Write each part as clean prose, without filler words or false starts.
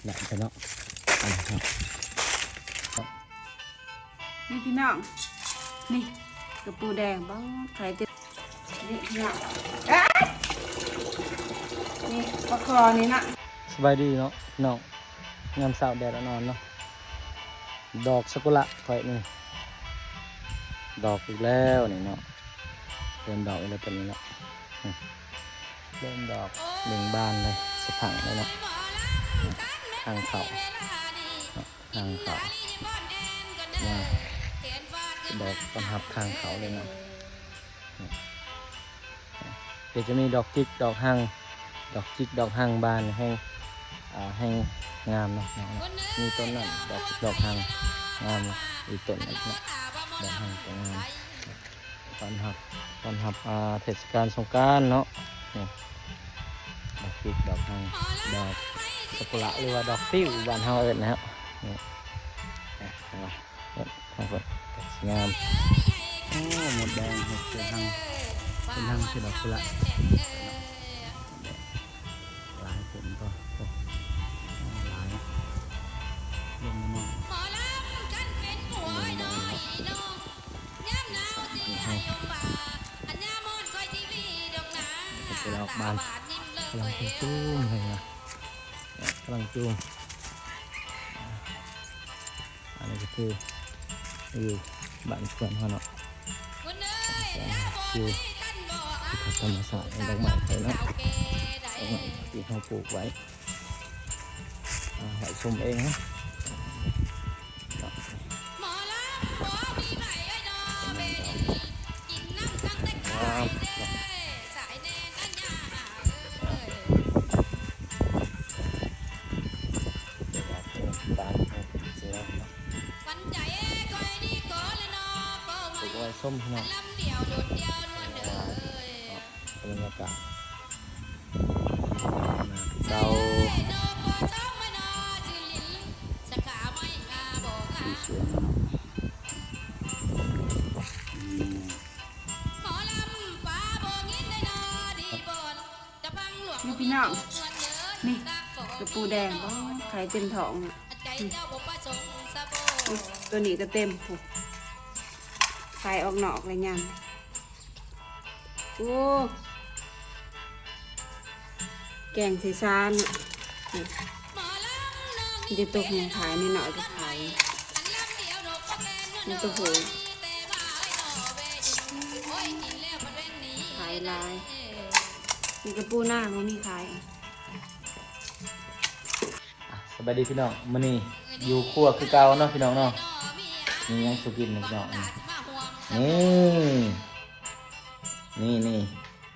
หนักไปเนาะนี่พี่น้องนี่กระปูแดงบ้างไข่เต็มนี่พี่น้องนี่ปลาคอนี่นะสบายดีเนาะน้องงามสาวแดดนอนเนาะดอกซากุระข่อยนี่ดอกอีกแล้วนี่เนาะเริ่มดอกอีกแล้วตัวนี้เนาะเริ่มดอกเบ่งบานเลยสะพังเลยเนาะทางเขาทางเขาว่าดอกต้นหับทางเขาเลยเนาะเดี๋ยวจะมีดอกจิกดอกหั่งดอกจิกดอกหั่งบานแห้งงามเนาะมีต้นนั้นดอกจิกดอกหั่งงามอีกต้นนึงเนาะดอกหั่งก็งามตอนหับเทศกาลสงกรานต์เนาะนี่ดอกจิกดอกหั่งดอกซากุระหรือว่าดอกติ้วบ้านเฮาเอิ้นนะครับนี่ทางคนงามโอ้หมดแดงหมดเกลือหั่งเป็นหั่งคือดอกซากุระหลายผลก็หลายลงมาไปออกบานกำลังจูมเลยนะกำลังจูมอันนี้ก็คือบ้านสวนเขาเนาะคือธรรมศาสตร์ดอกไม้ไทยเนาะดอกไม้ที่เขาปลูกไว้ให้ชมเองนะส้มขนาดบรรยากาศเราสีสวยนี่พี่น้องนี่กระปูแดงบ้างไข่เต็มท้องตัวนี้ก็เต็มไข่ออกหนอกเลยยังโอ้แกงสีซานนี่จะตกเนี่ยขายนิดหน่อยก็ขายนี่ตัวโหขายลายมีกระปูหน้ามันมีขายสบายดีพี่น้องมื้อนี้อยู่ครัวคือเก่าเนาะพี่น้องเนาะมียังสุกินพี่น้องนี่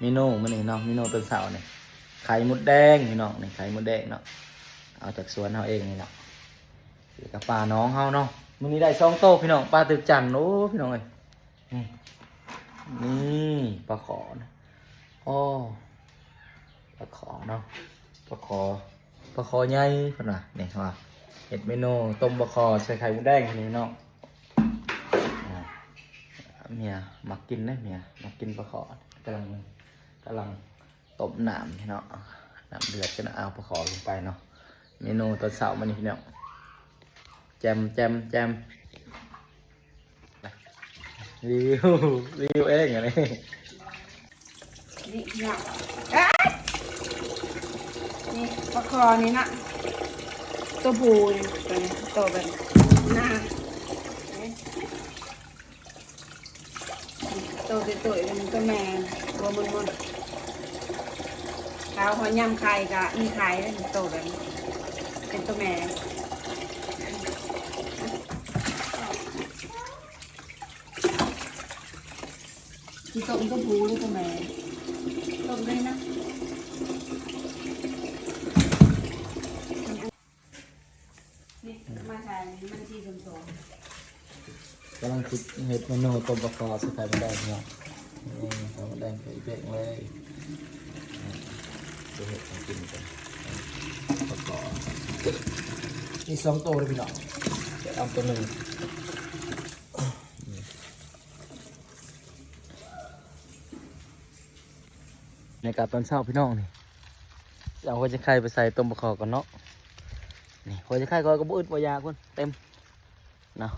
เมนูมื้อนี้เนาะเมนูตอนเช้านี่ไข่มดแดงพี่น้องนี่ไข่มดแดงเนาะเอาจากสวนเฮาเองนี่เนาะอยู่กับปลาน้องเฮาเนาะมื้อนี้ได้2โตพี่น้องปลาตึกจันโอ้พี่น้องเอ้ยนี่ปลาขอนะอ้อปลาขอเนาะปลาขอใหญ่เพิ่นว่านี่ว่าเฮ็ดเมนูต้มปลาขอใส่ไข่มดแดงนี่เนาะเมียมักกินนะเมียมักกินปลาขอกำลังต้มน้ำพี่เนาะน้ำเดือดจะเอาปลาขอลงไปเนาะเมนูตอนเช้ามันนี่พี่เนาะแจมรีวิวเองอย่างนี้นี่พี่น้องนี่ปลาคอนี่นะตัวผูนี่ตัวนี้ตัวแบบหน้าตัวมันก็แมนตัวมันข้าวหอยยำไข่กะมีไข่ด้วยตัวแบบเป็นตัวแม่ที่ต้มก็บูด้วยตัวแม่ต้มเลยนะนี่มาทานมันที่สมกำลังคิดเห็ดเมนูต้มปลาคอใส่ไข่มดแดงเนาะไข่มดแดงใส่เบกเลยดูเห็ดของกินกันปลาคอมี2ตัวเลยพี่น้องจะเอาตัวหนึ่งในการตอนเช้าพี่น้องนี่เอาหัวใจไข่ไปใส่ต้มปลาคอก่อนเนาะ นี่พอจะไข่ก็บ่อึดบ่อยากคนเต็มเนาะ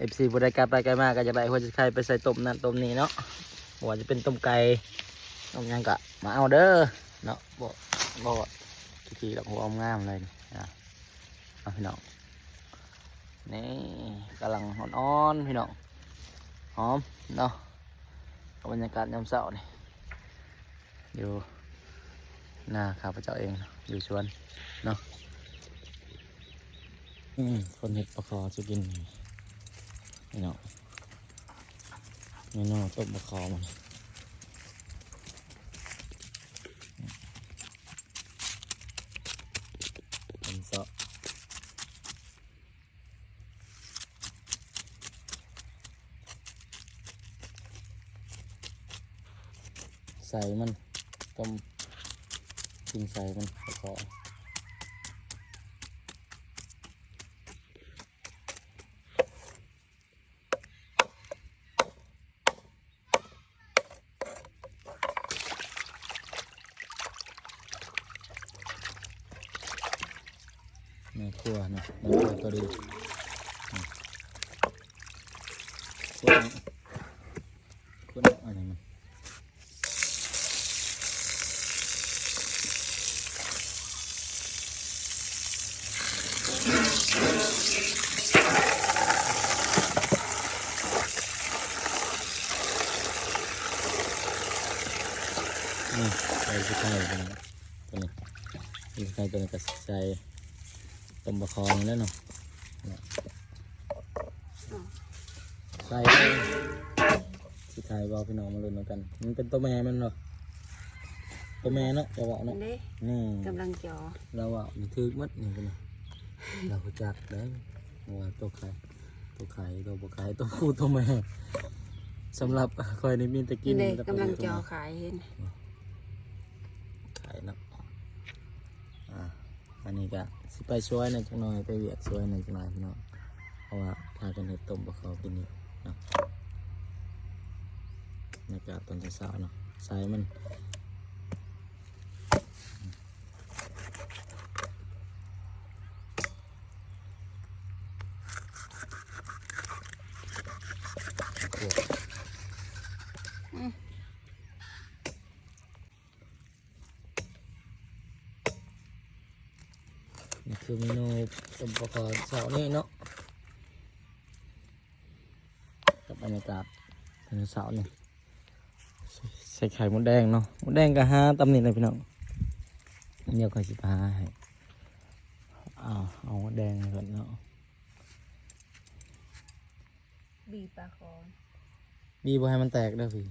FC บ่ได้กลับไปไกลมากก็จะได้พอจะไข่ไปใส่ต้มนั่นต้มนี่เนาะบ่ว่าจะเป็นต้มไก่ต้มหยังก็มาเอาเด้อเนาะบ่ขี้ๆดอกหัวงามเลยนี่เอาพี่น้องนี่กำลังอ่อนๆพี่น้องหอมเนาะบรรยากาศยามเช้านี่อยู่หน้าข้าพเจ้าเองอยู่สวนเนาะคนเห็ดปลาคอจะกินนี่เนาะเมนูต้มปลาคอมันเป็นเสาะใส่มันต้มกินใส่มันปลาคอในครัวเนาะในครัวตัวดีครัวอะไรมันนี่ใส่ชุดไทยตัวนี้ชุดไทยตัวนี้ก็ใส่ต้มบะคองแล้วเนาะใส่ชุดไทยบอกพี่น้องมาลุ้นกันมันเป็นตัวแม่มันเนาะตัวแม่เนาะจะบอกเนาะนี่ กำลังจ่อ เราว่ามันทึกมัดนี่กันเราก็จักได้ว่าตัวไข่ตัวบะไข่ตัวคู่ตัวแม่สำหรับคอยในมีตะกิน กำลังจ่อขายเห็น ไข่เนาะอันนี้ก็สิไปช่วยหน่อยจังหน่อยไปเวียดช่วยหน่อยจังหน่อยพี่น้องเพราะว่าพากันเห็ดต้มบะเขากินนี่เนาะบรรยากาศตอนเช้าเนาะใส่มันนี่คือเมนูต้มบะเขาเช้านี้เนาะกับบรรยากาศตอนเช้านี่ใส่ไข่มดแดงเนาะมดแดงก็5ตำหนิเลยพี่น้องเดี๋ยวก็สิพาให้เอามดแดงก่อนเนาะ บีปลาคอ บีบ่ให้มันแตกเด้อพี่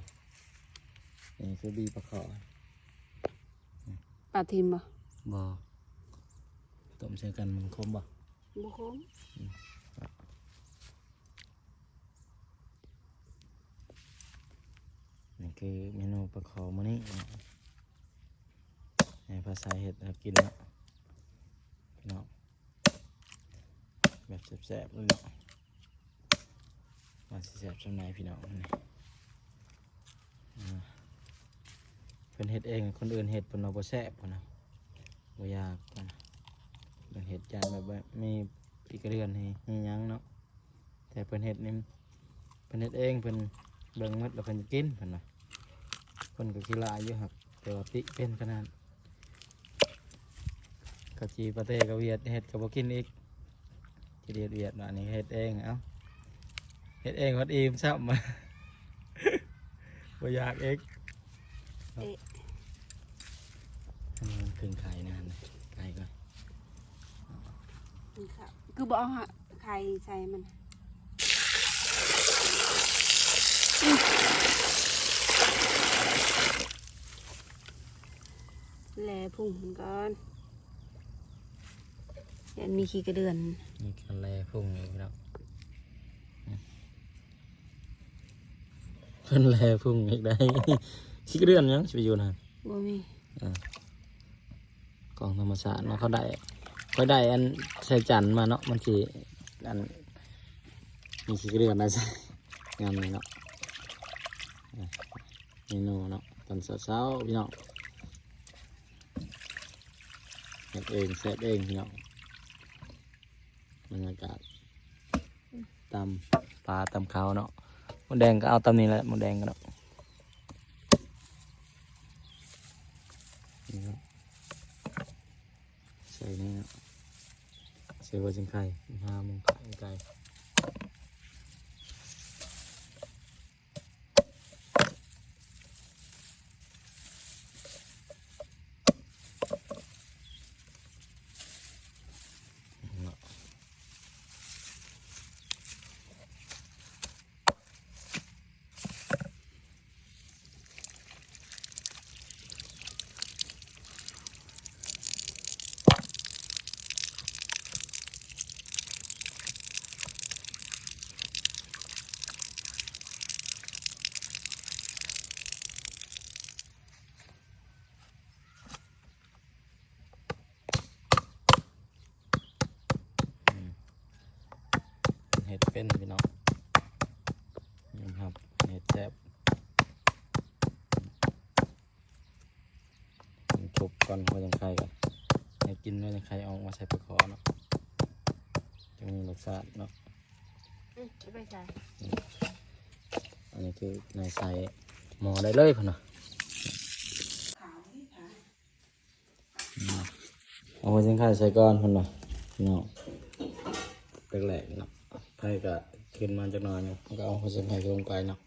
นี่คือบีปลาขอ ปลาทิมบ่ บ่ต้มใส่กันมันคมบ่ บุคม นี่คือเมนูปลาขอมื้อนี้ให้ภาษาเฮ็ดให้กินเนาะพี่น้องแบบแซ่บๆเลยเนาะมาสิแซ่บจังไหนพี่น้องนี่เพิ่นเฮ็ดเองคนอื่นเฮ็ดเพิ่นเอาบ่แซ่บพุ่นนะบ่ยากพุ่นนะเพิ่นเฮ็ดจานแบบมีพริกกระเดือนให้หยังเนาะแต่เพิ่นเฮ็ดนี่เพิ่นเฮ็ดเองเพิ่นเบิ่งหมดแล้วเพิ่นกินเพิ่นน่ะเพิ่นก็ขี้ลายอยู่ครับแต่ว่าติเป็นขนาดกะจีปาเต้กะเวียดเฮ็ดก็บ่กินอีกที่เวียดว่านี่เฮ็ดเองเอ้าเฮ็ดเองวัดอิ่มซ้ำมา บ่อยากเองมันพึ่งไข่นานเลยไข่ก่อน คือบอกฮะไข่ใส่มันแหล่พุ่งมันก่อนเดี๋ยวมีขี้กระเดือน นี่กันแลพุ่งอีกแล้วเพิ่นแลพุ่งอีกได้ ขี้กระเดือนยังสิไปอยู่นะ บ่มี กองธรรมชาติเนาะเขาได้อันใส่จันมาเนาะมันสิอันมีขี้กระเดือนได้ใส่งามเลยเนาะเมนูเนาะตอนเช้าๆพี่น้องเฮ็ดเองแซ่บเองพี่น้อง บรรยากาศตำปลาตำข้าวเนาะหมดแดงก็เอาตำนี้แหละหมดแดงกันเนาะนี่ครับใส่นี่นะใส่หัวจิงไข่5 โมงไก่เห็ดเป็นพี่น้องนี่ครับเห็ดแซ่บชุบก่อนหัวจังไข่ก่อนให้กินหัวจังไข่เอามาใส่ปลาคอเนาะจะมีรสชาติเนาะ ไปใส่ อันนี้คือในใส่หม้อได้เลยพ่อนะเอาหัวจังไข่ใส่ก่อนพ่อนะพี่น้องแรกๆเนาะไข่ก็ขึ้นมาจากหน่อยเนาะก็เอาหัวจังไข่ลงไปเนาะ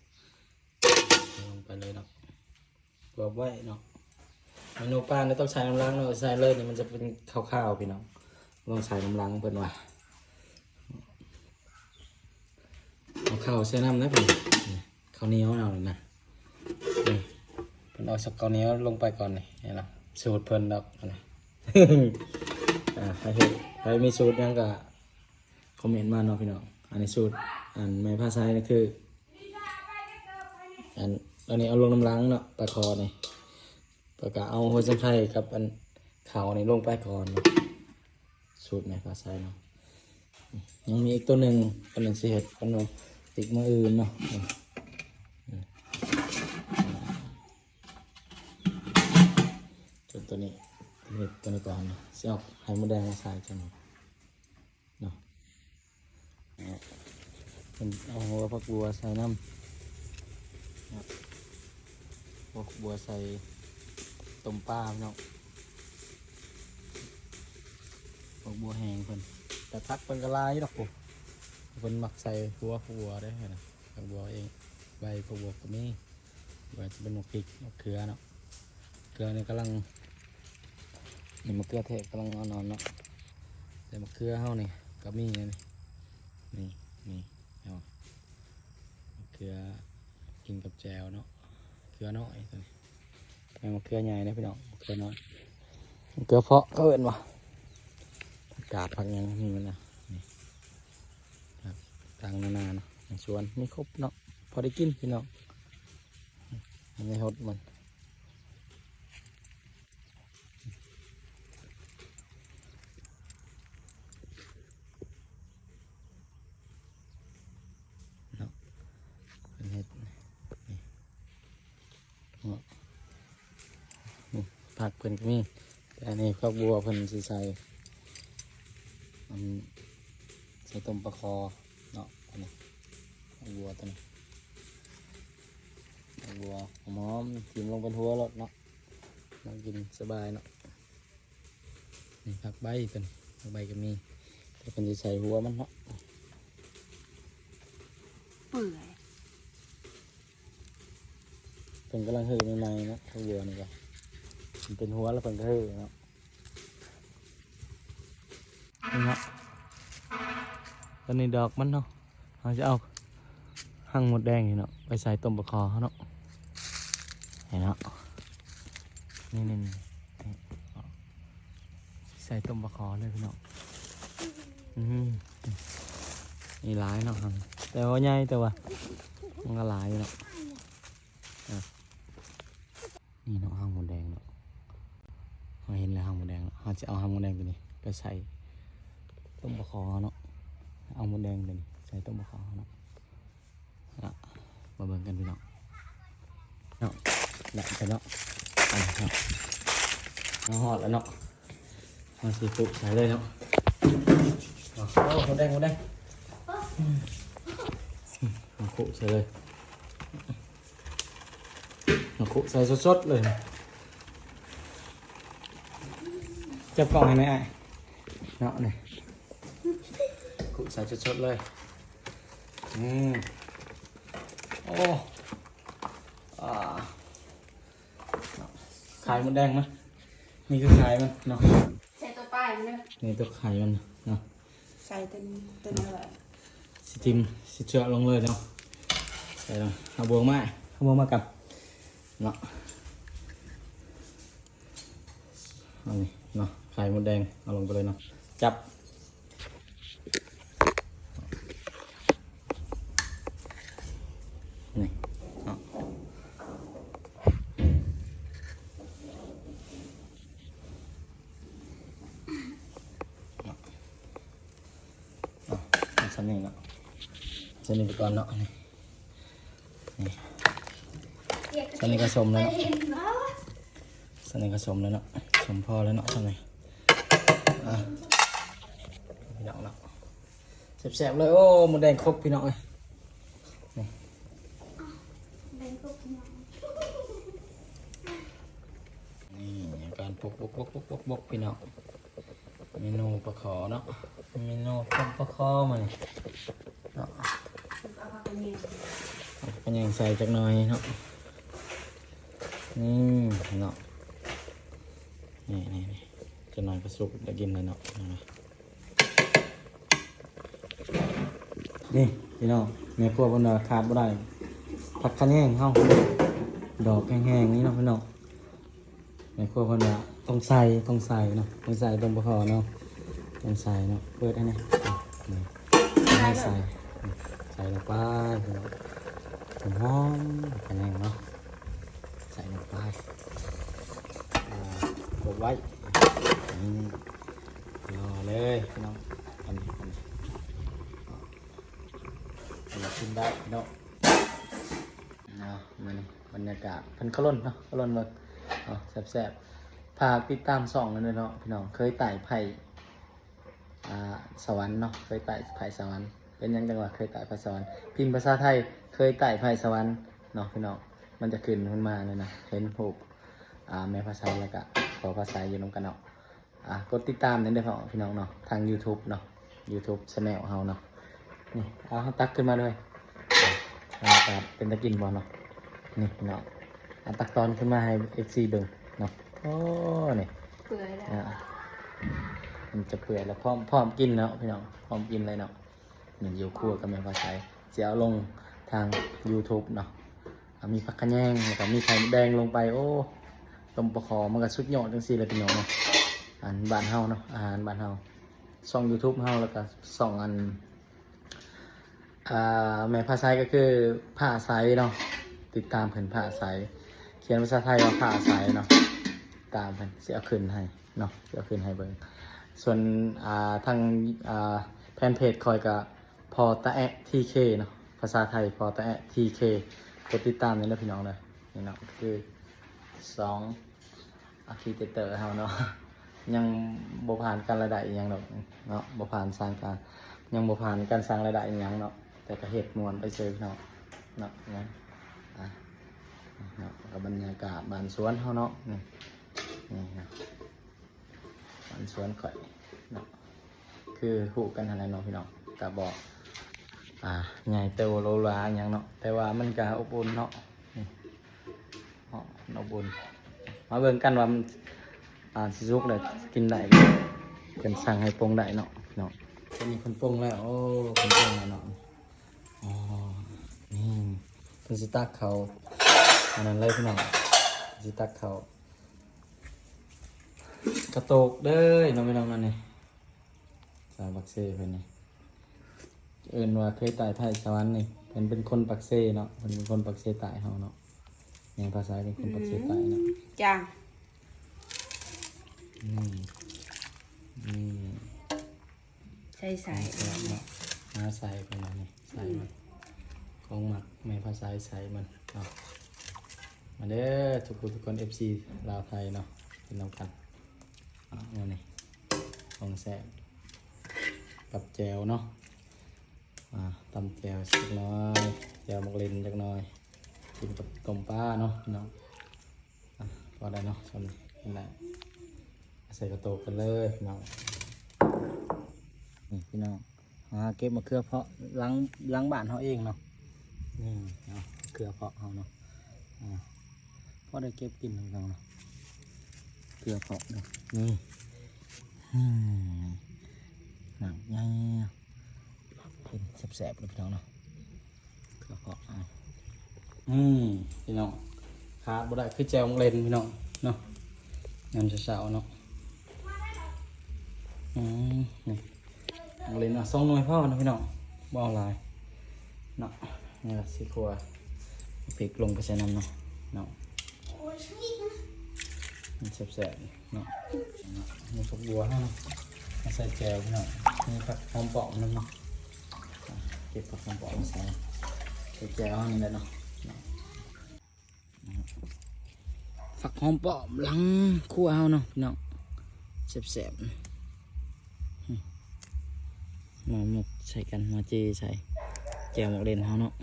ลงไปเลยเนาะรวบไว้เนาะเมนูปลาเนี่ยต้องใช้น้ำล้างเนาะใส่เลยเนี่ยมันจะเป็นข้าวๆพี่น้องต้องใส่น้ำล้างเพิ่นว่าเอาข้าวใส่น้ำนะพี่ข้าวเหนียวเอาเลยนะนี่เพิ่นเอาสักข้าวเหนียวลงไปก่อนนี่เห็นเนาะสูตรเพิ่นดอกนะ ใครมีสูตรยังก็คอมเมนต์มาเนาะพี่น้องอันนี้สูตรอันไม่ภาษานี่คืออันนี้เอาลงน้ำล้างเนาะปลาคอนี่แล้วก็เอาหัวจังไข่กับอันขาวนี่ลงไปก่อนเนาะสูตรไม่ภาษาเนาะยังมีอีกตัวหนึ่งเป็นสิเห็ดขนมติกมืออื่นเนาะจุดตัวนี้เห็ดตัวนี้ก่อนเนาะเสียบไข่มดแดงมาใส่จังเนาะเป็นเอาหัวผักบัวใส่น้ำผักบัวใส่ต้มปลาเนาะผักบัวแห้งเพิ่นแต่พักเพิ่นก็ลายดอกปุ๊บเพิ่นหมักใส่หัวผักบัวได้นะผักบัวเองใบผักบัวก็มีใบจะเป็นมะพริกมะเขือเนาะเกลือนี่กำลังนี่มะเขือเทศกำลังอ่อนๆเนาะแต่มะเขือเฮานี่ก็มีนี่เอามะเขือกินกับแจวเนาะเขือน้อยตัวนี้แม่มะเขือใหญ่นะพี่น้องมะเขือน้อยมะเขือเพาะก็เอิ้นว่าผักกาดผักหยังมีมันนะนี่ครับต่างนานาเนาะในสวนมีครบเนาะพอได้กินพี่น้องมันไม่หดมันเนาะเป็นเห็ดนี่ผักเพิ่นก็มีแต่อันนี้ผักบัวเพิ่นสิใส่ใส่ต้มปลาคอเนาะอันนี้ผักบัวตัวนี้ผักบัวหอมๆกินลงเป็นหัวรสเนาะนั่งกินสบายเนาะนี่ผักใบเป็นผักใบก็มีแต่เพิ่นสิใส่หัวมันเนาะ เปื่อย เป็นกำลังหือใหม่ๆนะข้าวบัวนี่ก็มันเป็นหัวแล้วเป็นก็หือเนาะนี่เนาะตอนนี้ดอกมันเนาะเราจะเอาหั่งหมดแดงนี่เนาะไปใส่ต้มปลาคอเขาเนาะเห็นเนาะนี่ใส่ต้มปลาคอเลยพี่เนาะนี่หลายเนาะหั่งแต่ว่าใหญ่แต่ว่ามันก็หลายอยู่เนาะนี่เนาะหั่งหมดแดงเนาะเราเห็นแล้วหั่งหมดแดงเราจะเอาหั่งหมดแดงตัวนี้ไปใส่ต้มปลาคอเนาะเอาหมดแดงตัวนี้ใส่ต้มปลาคอเนาะมาเบิ่งกันพี่น้องเนาะได้ไปเนาะเนาะเอาหอดแล้วเนาะมาสีฟุใส่เลยเนาะ โอ้หมดแดงมาคุใส่เลยมาคุใส่สดๆเลยจับกล่องให้ไหมไอ้เนาะนี่คุใส่สดๆเลยโอ้ไข่มดแดงมั้ยนี่คือไข่มันเนาะ ใส่ตัวป้ายมันเลย นี่ตัวไข่มันเนาะ ใส่เป็นอะไร สิทิมสิเจาะลงเลยเนาะใส่ลงเอาบวงมากับเนาะเอานี่เนาะไข่มดแดงเอาลงไปเลยเนาะจับนี่เนาะเอาสันนี่เนาะสันนี่ไปก่อนเนาะนี่สันนี่ก็สมแล้วเนาะสันนี่ก็สมแล้วเนาะสมพอแล้วเนาะสันนี่พี่น้องเนาะแซ่บๆเลยโอ้หมดแดงครบพี่น้องเลยนี่การปกพี่น้องเมนูปลาขอเนาะเมนูต้มปลาขอมาเนี่ยเนาะก็ยังใส่จักหน่อยเนาะนี่เนาะนี่จะหน่อยกระสุกจะกินเลยเนาะนี่พี่น้องแม่ครัวบนดาขาดบ่ได้ผักคะแนงเฮาดอกแห้งๆนี่เนาะพี่น้องแม่ครัวบนดาต้องใส่เนาะต้องใส่ต้มปลาขอเนาะต้องใส่เนาะเปิดให้นี่ให้ใส่ลงไปพี่น้องหอมคะแนงเนาะใส่ลงไปกดไว้รอเลยพี่น้องอันนี้กินได้พี่น้องมันบรรยากาศพันขลุ่นเนาะขลุ่นเลยแซ่บๆพาติดตามส่องกันเลยเนาะพี่น้องเคยไต่ไผ่สวรรค์เนาะเคยไต่ไผ่สวรรค์เป็นยังจังหวะเคยไต่ไผ่สวรรค์พิมพ์ภาษาไทยเคยไต่ไผ่สวรรค์เนาะพี่น้องมันจะขึ้นมาเลยนะเห็นรูปแม่ภาษาแล้วก็ขอภาษาอยู่น้ำกันเนาะกดติดตามนั่นเด้อพี่น้องเนาะทาง YouTube เนาะ YouTube Channel เฮาเนาะนี่เอาตักขึ้นมาเลยบรรยากาศเป็นตะกินบ่เนาะนี่พี่น้องตักตอนขึ้นมาให้ FC เบิ่งเนาะโอ้นี่ เปื่อยแล้ว มันจะเปื่อยแล้วพร้อมกินเนาะพี่น้องพร้อมกินเลยเนาะเหมือนอยู่ครัวกับแม่ภาษาจะเอาลงทาง YouTube เนาะมีผักคะแยงแล้วก็มีไข่แดงลงไปโอ้ต้มปลาขอมันก็สุดยอดจังซี่เลยพี่น้องเนาะอาหารบ้านเฮาเนาะอาหารบ้านเฮาช่อง YouTube เฮาแล้วก็ช่องแม่ภาษาก็คือผ้าใสเนาะติดตามเพิ่นผ้าใสเขียนภาษาไทยว่าผ้าใสเนาะตามเพิ่นสิเอาขึ้นให้เนาะสิเอาขึ้นให้เบิ่งส่วนทางแฟนเพจคอยกับพอตะแอะทีเคเนาะภาษาไทยพอตะแอะทีเคกดติดตามนี่นะพี่น้องเลยนี่เนาะคือ2อาร์คิเทคเตอร์เฮาเนาะยังบ่ผ่านการรายได้อีหยังดอกเนาะบ่ผ่านสร้างการยังบ่ผ่านการสร้างรายได้อีหยังเนาะแต่ก็เฮ็ดม่วนไปเจอพี่น้องเนาะเนาะกับบรรยากาศบ้านสวนเฮาเนาะนี่นะบ้านสวนข่อยเนาะคือฮู้กันหั่นแหละเนาะพี่น้องก็บอกใหญ่โตโลลาอหยังเนาะแต่ว่ามันก็อบอุ่นเนาะนี่อบอุ่นมาเบิ่งกันว่ามันสิสุกได้กินได้เป็นสั่งให้ปรุงได้เนาะเนาะจะมีคนปรุงแล้วโอ้คนปรุงแล้วเนาะอ๋อนี่เพิ่นสิตักเขาอันนั้นเลยพี่น้องสิตักเขากระโตกเด้อน้องพี่น้องนั่นนี่สาวบักเซ่เพิ่นนี่เอิ้นว่าเคยตายไผ่สวรรค์นี่เพิ่นเป็นคนปักเซ่เนาะเพิ่นเป็นคนปักเซ่ตายเฮาเนาะในภาษาเป็นคนปักเซ่ตายเนาะ จ้า ใส่เนาะมาใส่ไปแล้วนี่ใส่มันของหมักไม่ภาษาใส่มันเนาะมาเด้อทุกคน FC ลาวไทยเนาะเป็นน้องกันนี่ของแซ่บ กับแจวเนาะตำแจวสักหน้อยแจวมักลินสักหน้อยกินกับกลมป้าเนาะพี่น้องพอได้เนาะสำนี่แหละใส่กระโตกกันเลยพี่น้องนี่พี่น้องเก็บมะเขือเพาะล้างบ้านเขาเองเนาะนี่เนาะเขือเพาะเขาเนาะพอได้เก็บกินพี่น้องเนาะเขือเพาะเนาะนี่หนังใหญ่เป็นแสบๆเลยพี่น้องเนาะเขือเพาะพี่น้องขาดบ่ได้คือแจวเลนพี่น้องเนาะงามเช้าๆเนาะนี่เลน2 หน่วยพ่อนะพี่น้องบ่เอาหลายเนาะนี่ละสิครัวพริกลงไปใส่น้ำเนาะมันแสบๆเนาะมีฝักบัวให้เนาะมาใส่แจวพี่น้องมีผักหอมเปาะน้ำเนาะเก็บผักหอมเปาะมาใส่แจวนี่แหละเนาะฝักหอมเปาะหลังคั่วเอาเนาะพี่น้องแสบๆหมกใส่กันมาจีใส่แจวหมกเด่นเขาเนาะ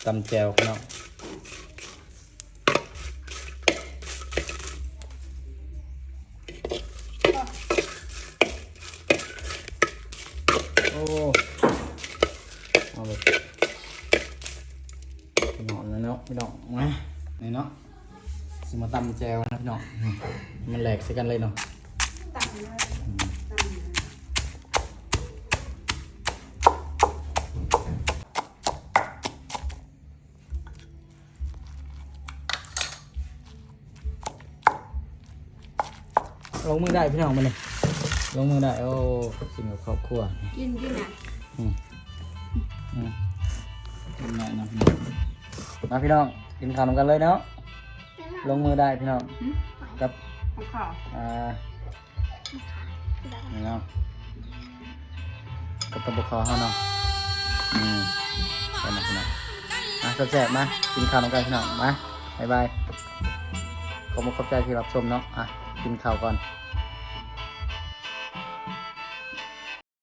ตำแจวเนาะโอ้เอาเลยหนอนแล้วเนาะพี่น้องมานี่เนาะสิมาตำแจวนะพี่น้องมันแหลกใส่กันเลยเนาะลงมือได้พี่น้องมาเลยลงมือได้โอ้กินกับครอบครัว กินอ่ะกินหน่อยนะพี่น้องมาพี่น้องกินข้าวนำกันเลยเนาะลงมือได้พี่น้องกับข้าวนี่เนาะกับตะบุกคอเขาเนาะไปนะพี่น้องแซ่บๆมากินข้าวนำกันพี่น้องมาบ๊ายบายขอบคุณขอบใจที่รับชมเนาะกินข้าวก่อน